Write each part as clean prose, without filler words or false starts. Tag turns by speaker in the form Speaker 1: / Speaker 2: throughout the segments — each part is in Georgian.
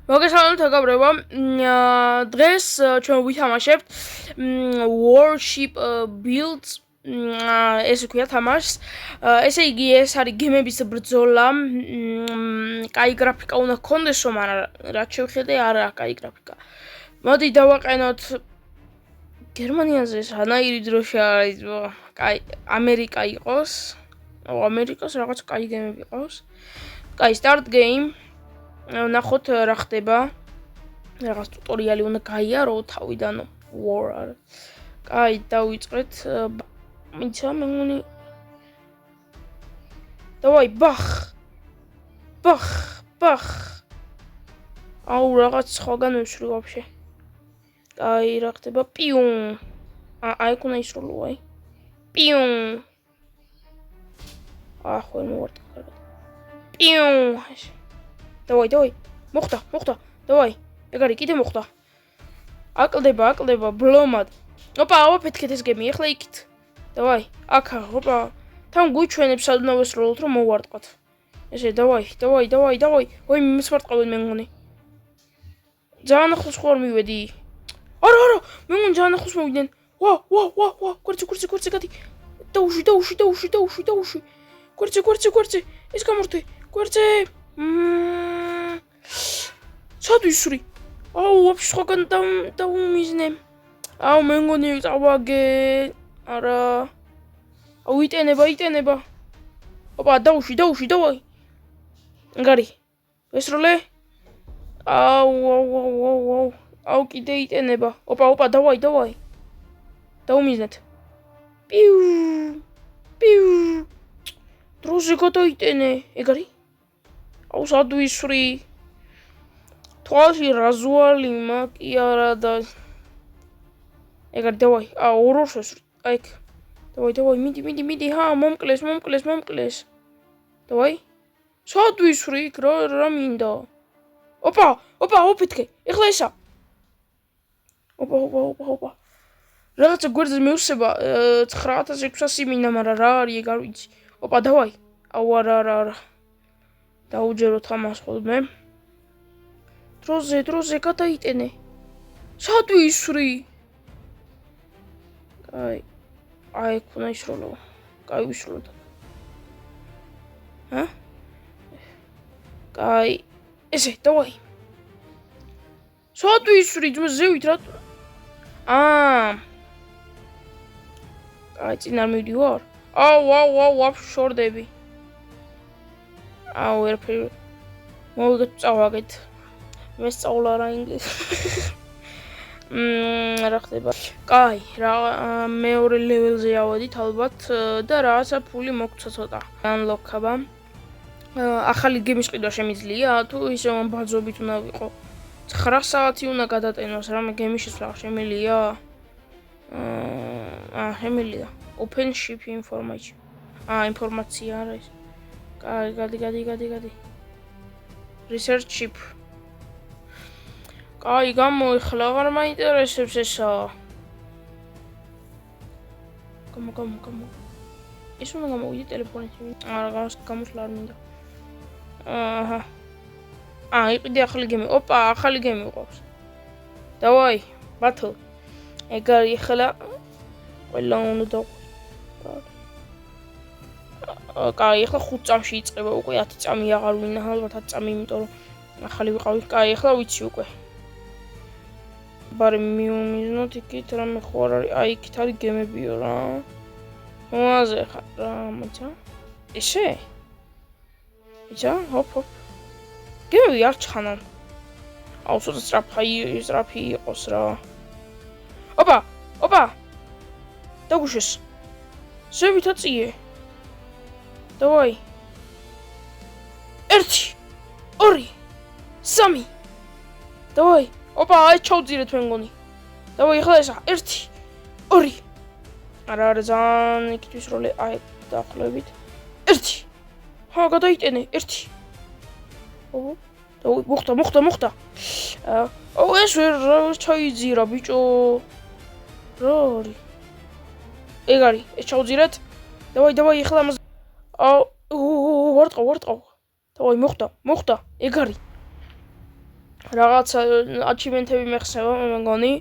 Speaker 1: მოგესალმებით მეგობრებო. დღეს ჩვენ ვითამაშებთ Warship Builds ესე ქვია თამაშს. ესე იგი ეს არის გემების ბრძოლა. კაი გრაფიკა უნდა გქონდესო, მაგრამ რაც შევხედე არა კაი გრაფიკა. მოდი დავაყენოთ გერმანიაზე სანაირი დროში არის, კაი ამერიკა იყოს. ამერიკას რაღაც კაი გემები ყავს. კაი start game. ნახოთ რა ხდება. რაღაც ტუტორიალი უნდა გაიარო თავიდან war არის. კაი, დავიწყეთ. მიცა მე მგონი. დავაი ბახ. აუ რაღაც სხვაგან ვეშრი ვაფშე. კაი, რა ხდება? პიუნ. აი კუნა ისროლო აი. პიუნ. ხო მოვარტყა კარგად. პიუნ. დავაი. მოხდა. დავაი. ეგარი კიდე მოხდა. აკლდება ბლომად. ოპა, ავაფეთქეთ ეს გემი, ეხლა იქით. დავაი. აქა, ოპა. თან გუჩვენებს სად უნდა ვესროლოთ რომ მოვარტყათ. ესე დავაი. ой, მიმსვარტყავენ მე მგონი. ძალიან ახლოს ხوار მივედი. არა, მე მგონი ძალიან ახლოს მოვიდნენ. ვა, კვერცი გადი. დაუში. კვერცი. ეს გამორთე. კვერცი. სად ვისვრი? აუ, ვაფშე სხვაგან დაუმიზნე. აუ, მე მგონი წავაგე. არა. აუ, იტენება. ოპა, დაუში, დავაი. ეგარი. ვესროლე? აუ. აუ, კიდე იტენება. ოპა, დავაი. დაუმიზნეთ. პიუ. დროზე გადაიტენე. ეგარი? აუ, სად ვისვრი? თვალში რაზვალი მაკი არა და ეგარი დავაი. ორ შესვრი. აიქ. დავაი, მიდი. მომკლეს. დავაი. სად ვისვრი? რა მინდა? ოპა, ოფეთქე. ეხლა ესა. ოპა. რაღაცა გვერდზე მევსება 9600 მინდა, მაგრამ რა არის ეგ არ ვიცი. ოპა, დავაი. აუ არა. დაუჯეროთ ამას ხოლმე. დროზე გადაიტენე. სად ვისვრი? აი, ქუნა ისროლო. კაი ვისროლო. კაი, ესე, დავაი. სად ვისვრი? ზევით რა? კაი, წინ არ მივდივარ? აუ, შორდები. აუ, ერფერი. მოვიგეთ, წავაგეთ. მე სწავლა რა ინგლისური. რა ხდება? კაი, მეორე ლეველზე ავედით ალბათ და რაღაცა ფული მოგცა ცოტა. ანლოქაბა. ახალი გემის ყიდვა შემიძლია თუ ისე ბაზობით უნდა ვიყო? 9 საათი უნდა გადატენოს რამე გემის შესვლა შემიძლია? შემიძლია. Open ship information. ინფორმაცია არის. კაი, გადი. Research ship. კაი, გამოიხლა, აღარ მაინტერესებს ესა. გამო. ეს უნდა გამოვიდე ტელეფონით. არა, გამოსვლა არ მინდა. იყიდე ახალი გემი. ოპა, ახალი გემი ყავს. დავაი, ბათლ. ეგარი ახლა ყველა უნდა დავყო. კაი, ახლა 5 წამში იწყება უკვე 10 წამი აღარ ვინა, ალბათ 10 წამი, იმიტომ რომ ახალი ვიყავი. კაი, ახლა ვიცი უკვე. ბარე მივიზნოთ იქით რამე ხო არ არის. აი, იქით არის გემებიო რა. მოაზე ხარ რა, მოცა. ესე? იცი? ჰოპ. გემები არ ჩხანან. აუ, ცოტა სწრაფი იყოს რა. ოპა. დაგუშეს. ზევით აწიე. დავაი. 1 2 3 დავაი. ოპა, აი ჩავძირეთ მე მგონი. დავაი, ახლა ესა 1 2 არა ძალიან იქით ვისროლე. აი, დაახლოებით 1 გადაიტენე 1 მოხდა. ეს ვერ ჩაიძირა ბიჭო. რა არის? ეგარი, ეს ჩავძირეთ. დავაი, ახლა ამას. ვარტყავ. დავაი, მოხდა. ეგარი. რაღაცა აჩივენტები მეხსება მე მგონი.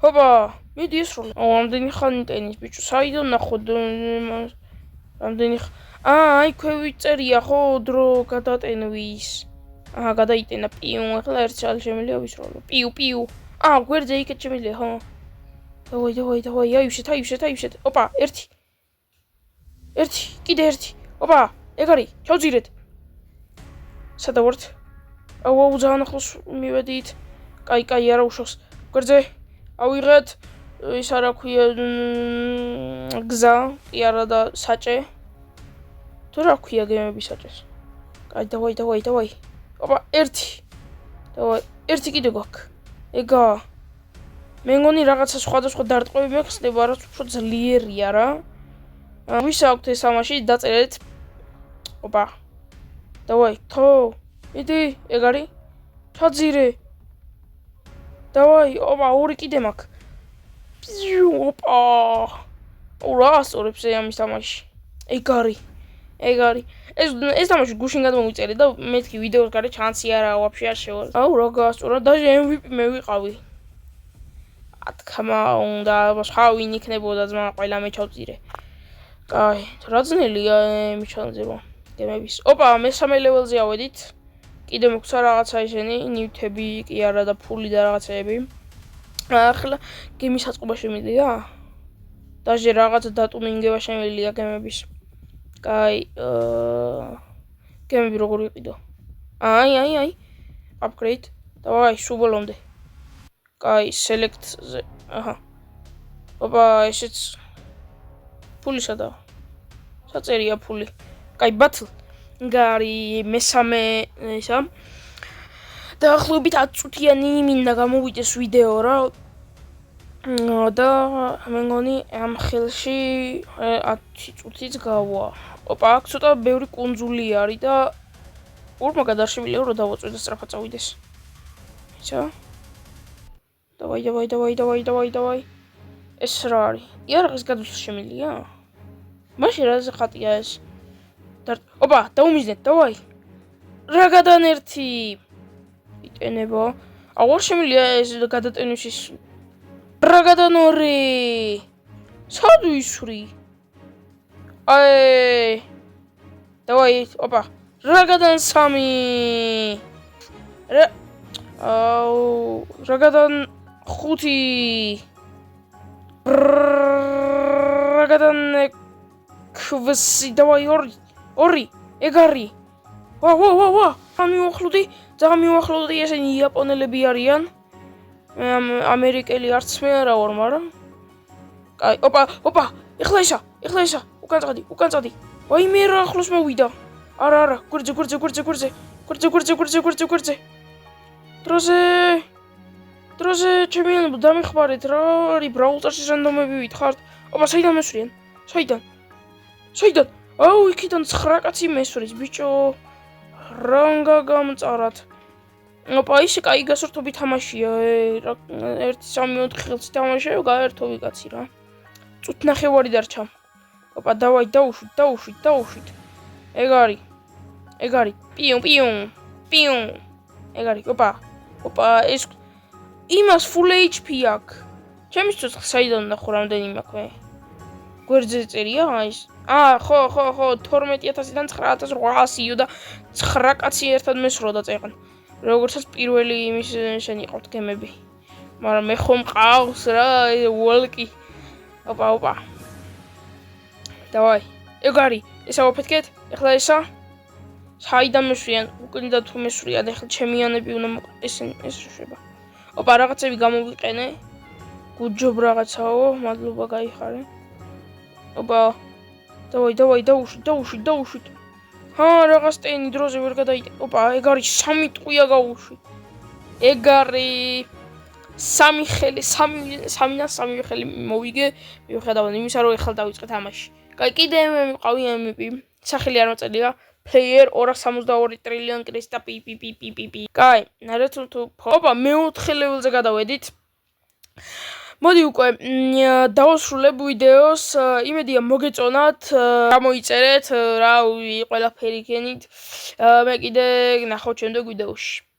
Speaker 1: Hoppa, მიდი ეს რომ ამდენი ხანი ტენის ბიჭო, საიდან ნახოთ ამდენი აი ქვე ვიწერია ხო დრო გადატენვის. გადაიტენა პიუ, ახლა ერთ წელი შემიძლია ვისროლო. პიუ. გვერდზე იქეთ შემიძლია ხო? დავაი, აივშეთ. Hoppa, ერთი, კიდე ერთი. Hoppa, ეგ არის, ჩავძირეთ. სადა ვართ? აუ, ძალიან ახლოს მივედით. კაი, არა უშავს. გვერდზე ავიღეთ ის არა ქვია გზა, კი არა და საჭე. თუ რა ქვია გემების საჭეს? კაი, დავაი. Hoppa, ერთი. დავაი, ერთი კიდე გვაქვს. ეგა. მე მგონი რაღაცა სხვადასხვა დარტყმები მეხსნება, რაც უფრო ძლიერია რა. ვის აქვთ ეს ამაში დაწერეთ. Hoppa. დავაი, თო. მიდი, ეგ არის. ჩაძირე. დავაი, ორი კიდე მაქვს. Hoppa. რა ასწორებს ამის თამაში. ეგ არის. ეს თამაში გუშინ გადმოვიწერე და მეთქი ვიდეოს გარეთ ჩანსი არა ვაფშე არ შევა. რა გაასწორა და MVP მე ვიყავი. თქმა უნდა, სხვა ვინ იქნებოდა ძმა ყველა მე ჩავწირე. კაი, რა ძნელია მიჩანძება გემების. Hoppa, მესამე ლეველზე ავედით. კიდე მოგვცა რაღაცა ისენი, ნივთები კი არა და ფული და რაღაცეები. ახლა გემის აწყობა შემიძლია? დაჟე რაღაცა დატუმინგება შემიძლია გემების. კაი, გემები როგორ ვიყიდო? აი. Upgrade. დავაი, სულ ბოლომდე. კაი, select-ზე. Hoppa, ესეც ფული სადა? საწერია ფული. კაი, battle. გარი მესამე ისა. დაახლოებით 10 წუთიანი მინდა გამოვიდეს ვიდეო რა. და მე მგონი ამ ხელში 10 წუთიც გავა. Hoppa, აქ ცოტა ბევრი კუნძული არის და ურმა გადარშემილია რომ დავაწვე და სწრაფად წავიდეს. ისა? დავაი. ეს რა არის? იარაღის გადასვლა შემიძლია? მაშინ რაზე ხატია ეს? Hoppa, დაუმიზნეთ, დავაი. რა გადანერთი? იტენება. აღარ შემიძლია ეს გადატენვის ის. რა გადანორი? სად ვისვრი? დავაი, Hoppa. რა გადან 3. რა გადან 5. რა გადან 6. დავაი 2. ეგ არის. ვა. ძალიან მივახლოვდი ესენი იაპონელები არიან. ამერიკელი არც მე არა ვარ, მაგრამ. კაი, Hoppa. ეხლა ისა. უკან წადი. ვაი მე რა ახლოს მოვიდა. არა, გვერდზე. დროზე ჩემიანებო დამეხმარეთ რა არის ბრაუზერში რანდომები ვითხართ. Hoppa, საიდან მესვრიან? საიდან? აუ, იქიდან 9 კაცი მესვრის, ბიჭო. რანგა გამწარად. Hoppa, ისე კაი გასართობი თამაშია. 1 3 4 ხელს თამაშია, გაერთოვი კაცი რა. წუთ ნახევარი დარჩა. Hoppa, დავაი, დავუშვით. ეგ არის. პიუ. ეგ არის. Hoppa, ეს იმას full HP აქვს. ჩემისთვის საიდან ნახო რამდენი მაქვს მე? გვერდზე წერია ის. ხო, 12000-დან 9800-იო და 9 კაცი ერთად მესროდა წეღან. როგორცაც პირველი იმის შენი ყავთ გემები. მაგრამ მე ხომ ყავს რა, ვოლკი. Hoppa. დავაი. ეგ არის. ესა ვაფეთქეთ? ეხლა ესა. საიდან მესვრიან? უკან და თუ მესვრიან, ეხლა ჩემიანები უნდა ესენი ეს შეება. Hoppa, რაღაცები გამოვიყენე. Good job რაღაცაო, მადლობა გაიხარე. Hoppa. დავაი, დავუშვით. რაღაც ტენი დროზე ვერ გადაიტე. Hoppa, ეგ არის 3 ტყვია გაუშვი. ეგ არის 3 ხელი, 3 ხელი მოვიგე. მიუხედავად იმისა, რომ ეხლა დავიწყე თამაში. კაი, კიდე მე მიყავი MVP. სახელი არ მოწერია. Player 262 ტრილიონ კრისტა პი. კაი, ნარეთულ თუ Hoppa, მე 4 ლეველზე გადავედით. მოდი უკვე დავასრულებ ვიდეოს. იმედია მოგეწონათ, გამოიწერეთ, რავი, ყველაფერი გენით. მე კიდე ნახავთ შემდეგ ვიდეოში.